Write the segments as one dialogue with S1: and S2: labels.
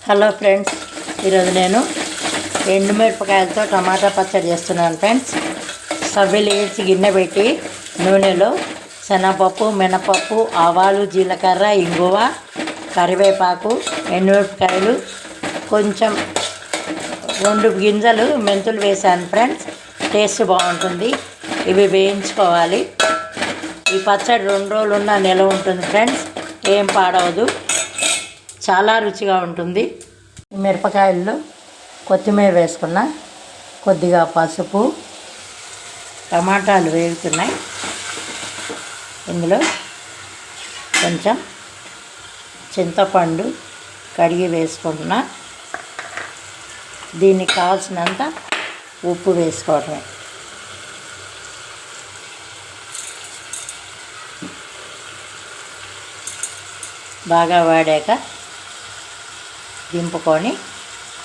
S1: Hello friends, ఈరోజు నేను ఎండుమిరపకాయలతో టమాటా పచ్చడి చేస్తున్నాను ఫ్రెండ్స్. సవ్వెలు వేసి గిన్నె పెట్టి నూనెలో శనగపప్పు, మినపప్పు, ఆవాలు, జీలకర్ర, ఇంగువ, కరివేపాకు, ఎండుమిరపకాయలు, కొంచెం 2 గింజలు మెంతులు వేసాను ఫ్రెండ్స్. టేస్ట్ బాగుంటుంది. ఇవి వేయించుకోవాలి. ఈ పచ్చడి 2 రోజులు ఉన్న నిల్వ ఉంటుంది ఫ్రెండ్స్. ఏం పాడవదు, చాలా రుచిగా ఉంటుంది. ఈ మిరపకాయల్లో కొత్తిమీర వేసుకున్న, కొద్దిగా పసుపు, టమాటాలు వేగుతున్నాయి. ఇందులో కొంచెం చింతపండు కడిగి వేసుకుంటున్నా. దీనికి కావాల్సినంత ఉప్పు వేసుకోవటమే. బాగా వాడాక దింపుకొని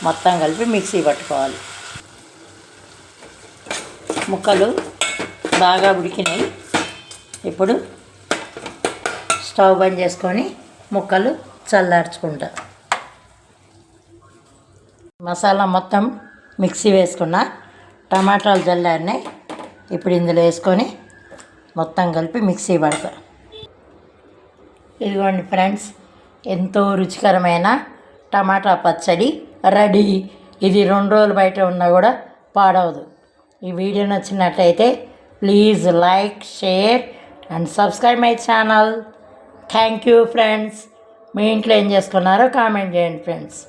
S1: మొత్తం కలిపి మిక్సీ పట్టుకోవాలి. ముక్కలు బాగా ఉడికినాయి. ఇప్పుడు స్టవ్ బంద్ చేసుకొని ముక్కలు చల్లార్చుకుంటా. మసాలా మొత్తం మిక్సీ వేసుకున్న, టమాటాలు చల్లారినాయి. ఇప్పుడు ఇందులో వేసుకొని మొత్తం కలిపి మిక్సీ పడతా. ఇదిగోండి ఫ్రెండ్స్, ఎంతో రుచికరమైన టమాటా పచ్చడి రెడీ. ఇది 2 రోజులు బయట ఉన్నా కూడా పాడవదు. ఈ వీడియో నచ్చినట్లయితే please like, share and subscribe my channel. Thank you friends. మీ ఇంట్లో ఏం చేసుకున్నారో కామెంట్ చేయండి ఫ్రెండ్స్.